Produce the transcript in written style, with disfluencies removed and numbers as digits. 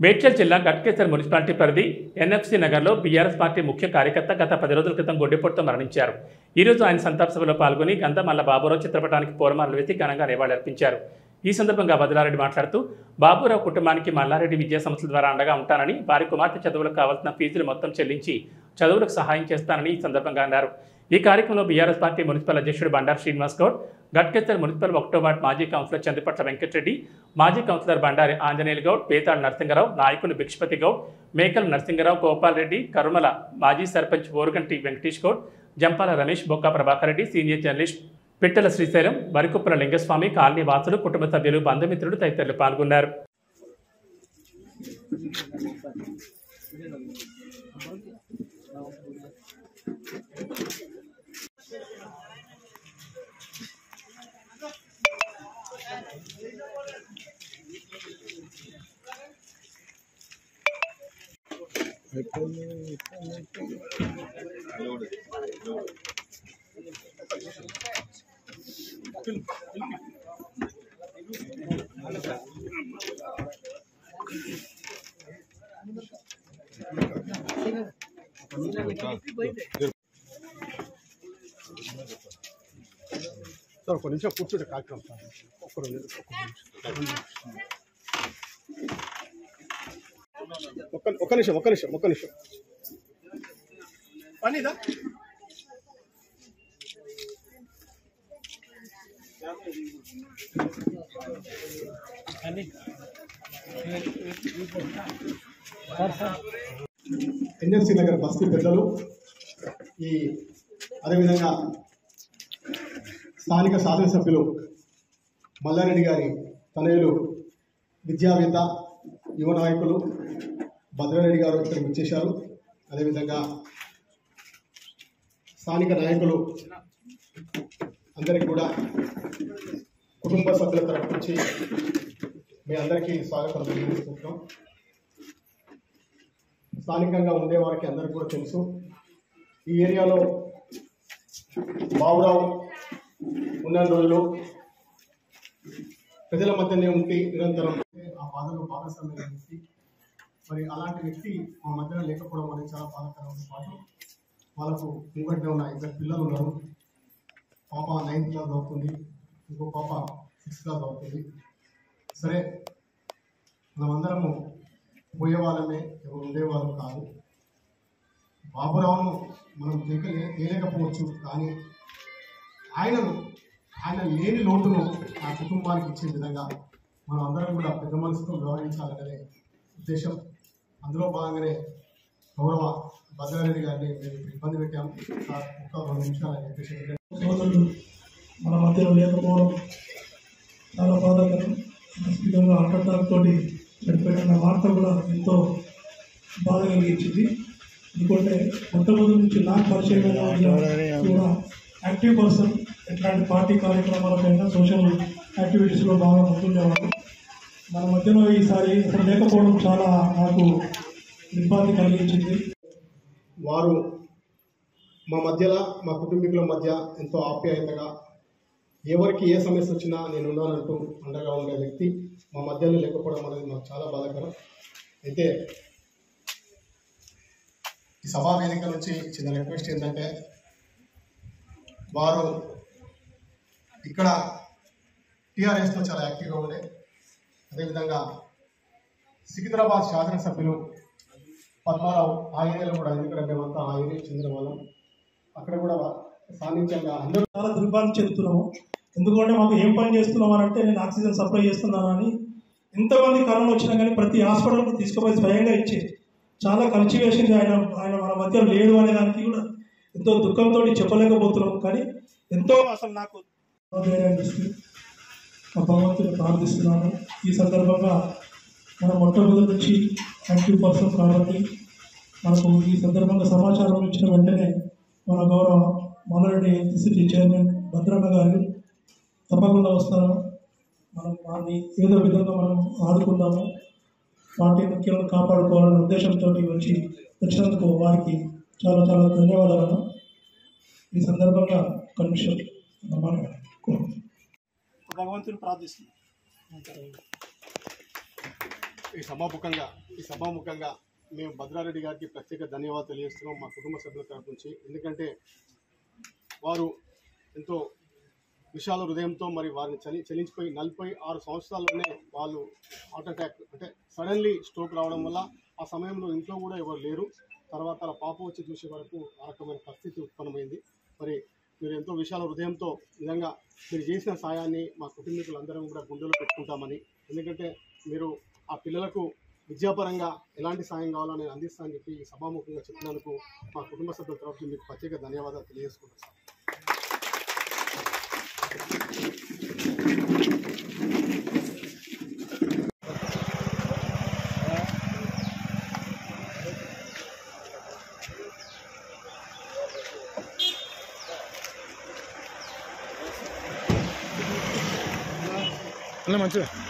మేడ్చల్ జిల్లా గట్కేసర్ మున్సిపాలిటీ పరిధి ఎన్ఎఫ్సి నగర్లో బీఆర్ఎస్ పార్టీ ముఖ్య కార్యకర్త గత 10 రోజుల క్రితం గుండెపోటుతో మరణించారు. ఈరోజు ఆయన సంతాప సభలో పాల్గొని గంధమల్ల బాబురావు చిత్రపటానికి పూలమాలలు వేసి ఘనంగా నివాళులర్పించారు. ఈ సందర్భంగా వదిలారెడ్డి మాట్లాడుతూ బాబురావు కుటుంబానికి మల్లారెడ్డి విద్యా సంస్థల ద్వారా అండగా ఉంటానని, వారి కుమార్తె చదువులకు కావాల్సిన ఫీజులు మొత్తం చెల్లించి చదువులకు సహాయం చేస్తానని ఈ సందర్భంగా అన్నారు. ఈ కార్యక్రమంలో బీఆర్ఎస్ పార్టీ మున్సిపల్ అధ్యక్షుడు బండారు శ్రీనివాస్ గౌడ్, గట్కేసర్ మున్సిపల్ 1వ వార్డు మాజీ కౌన్సిలర్ చంద్రపట్ల వెంకటరెడ్డి, మాజీ కౌన్సిలర్ బండారి ఆంజనేయులు గౌడ్, పేతాడు నరసింగరావు, నాయకులు భిక్షపతి గౌడ్, మేకల నరసింగరావు, గోపాల్ రెడ్డి, కరుమల మాజీ సర్పంచ్ ఓరుగంటి వెంకటేష్ గౌడ్, జంపాల రమేష్, బొక్క ప్రభాకర్ రెడ్డి, సీనియర్ జర్నలిస్ట్ పిట్టల శ్రీశైలం, వరికుప్పల లింగస్వామి, కాలనీ వాసులు, కుటుంబ సభ్యులు, బంధుమిత్రులు తదితరులు పాల్గొన్నారు. సార్ ఒక నిమిషం కూర్చుంటే కార్యక్రమం సార్ ఒక్క నిమిషం పనిదా ఎన్ఎఫ్సి నగర్ బస్తీ పెద్దలు అదేవిధంగా స్థానిక శాసనసభ్యులు మల్లారెడ్డి గారి తనయులు విద్యావేత్త యువ నాయకులు భద్రారెడ్డి గారు ఇక్కడికి వచ్చేశారు. అదేవిధంగా స్థానిక నాయకులు అందరికీ కూడా కుటుంబ సభ్యుల తరఫు నుంచి మీ అందరికీ స్వాగతం తెలియజేస్తున్నాం. స్థానికంగా ఉండే వారికి అందరికీ కూడా తెలుసు, ఈ ఏరియాలో బాబురావు ఉన్న రోజులు ప్రజల మధ్యనే ఉండి నిరంతరం ఆ బాధలో భాగస్వామ్యం వ్యక్తి. మరి అలాంటి వ్యక్తి మా మధ్యలో లేకపోవడం అనేది చాలా బాధాకరంతో పాటు వాళ్ళకు ఇంకొకటి ఉన్న 2 పిల్లలు ఉన్నారు. పాప 9th క్లాస్ అవుతుంది, ఇంకో పాప 6th క్లాస్ అవుతుంది. సరే, మనమందరము పోయేవాళ్ళమే, ఎవరు ఉండేవాళ్ళు కాదు. బాబురావును మనం తేలేకపోవచ్చు, కానీ ఆయన లేని లోటును ఆ కుటుంబానికి ఇచ్చే విధంగా మనం అందరం కూడా పెద్ద మనసుతో వ్యవహరించాలనే ఉద్దేశం. అందులో భాగంగానే గౌరవ భద్రారెడ్డి గారిని మేము ఇబ్బంది పెట్టాము. ఒక 2 నిమిషాలు అని చెప్పేసి సోదరులు మన మధ్యలో లేకపోవడం చాలా బాధాకరం. హాస్పిటల్లో హార్ట్ అటాక్ తోటి చనిపోయిన వార్త కూడా ఎంతో బాధ కలిగించింది. ఎందుకంటే మొట్టమొదటి నుంచి నాకు పరిచయం కూడా యాక్టివ్ పర్సన్, ఎట్లాంటి పార్టీ కార్యక్రమాలకైనా సోషల్ యాక్టివిటీస్లో బాగా ముందుండేవాడు. మన మధ్యలో ఈసారి అక్కడ లేకపోవడం చాలా నాకు ఇబ్బంది కలిగించింది. వారు మా మధ్యలో, మా కుటుంబీకుల మధ్య ఎంతో ఆప్యాయతగా, ఎవరికి ఏ సమస్య వచ్చినా నేను ఉన్నానంటూ అండగా ఉండే వ్యక్తి మా మధ్యలో లేకపోవడం అనేది మాకు చాలా బాధాకరం. అయితే ఈ సభా వేదిక నుంచి చిన్న రిక్వెస్ట్ ఏంటంటే, వారు ఇక్కడ టీఆర్ఎస్లో చాలా యాక్టివ్గా ఉండే, అదేవిధంగా సికింద్రాబాద్ శాసనసభ్యులు పద్మారావు ఆ ఏరియాలో కూడా, ఎందుకంటే మేమంతా ఆ ఏరియా చెందిన వాళ్ళం, అక్కడ కూడా సాన్నిధ్యంగా అందరూ చాలా దుర్భాగ్యం చెందుతున్నాము. ఎందుకంటే మాకు ఏం పని చేస్తున్నాం అని అంటే, నేను ఆక్సిజన్ సప్లై చేస్తున్నాను అని ఎంతమంది కరోనా వచ్చినా కానీ ప్రతి హాస్పిటల్కి తీసుకుపోయి స్వయంగా ఇచ్చే చాలా ఖర్చు వేసింది. ఆయన మన మధ్య లేడు అనే దానికి కూడా ఎంతో దుఃఖంతో చెప్పలేకపోతున్నాం. కానీ ఎంతో అసలు నాకు అనిపిస్తుంది. మా భగవంతుని ప్రార్థిస్తున్నాను. ఈ సందర్భంగా మనం మొట్టమొదటి నుంచి యాక్టివ్ పర్సన్ కాబట్టి మనకు ఈ సందర్భంగా సమాచారం ఇచ్చిన వెంటనే మన గౌరవ మల్లారెడ్డి ఎన్టీసీ చైర్మన్ భద్రన్న గారు తప్పకుండా వస్తారు. మనం వారిని ఏదో విధంగా మనం ఆదుకుందాము, పార్టీ ముఖ్యులను కాపాడుకోవాలనే ఉద్దేశంతో వచ్చినందుకు వారికి చాలా చాలా ధన్యవాదాలు. ఈ సందర్భంగా ఒక నిమిషం భగవంతుని ప్రార్థిస్తున్నాం. ఈ సభాముఖంగా మేము భద్రారెడ్డి గారికి ప్రత్యేక ధన్యవాదాలు తెలియజేస్తున్నాం మా కుటుంబ సభ్యుల తరఫు నుంచి. ఎందుకంటే వారు ఎంతో విశాల హృదయంతో మరి వారిని చలించిపోయి 46 సంవత్సరాల్లోనే వాళ్ళు హార్ట్ అటాక్ అంటే సడన్లీ స్ట్రోక్ రావడం వల్ల ఆ సమయంలో ఇంట్లో కూడా ఎవరు లేరు. తర్వాత అలా పాప వచ్చి చూసే వరకు ఆ రకమైన పరిస్థితి ఉత్పన్నమైంది. మరి మీరు ఎంతో విశాల హృదయంతో నిజంగా మీరు చేసిన సాయాన్ని మా కుటుంబీకులందరం కూడా గుండెలో పెట్టుకుంటామని, ఎందుకంటే మీరు ఆ పిల్లలకు విద్యాపరంగా ఎలాంటి సాయం కావాలో నేను అందిస్తానని చెప్పి సభాముఖంగా చెప్పినందుకు మా కుటుంబ సభ్యుల తరఫున మీకు ప్రత్యేక ధన్యవాదాలు తెలియజేసుకుంటాను సార్. మంచిగా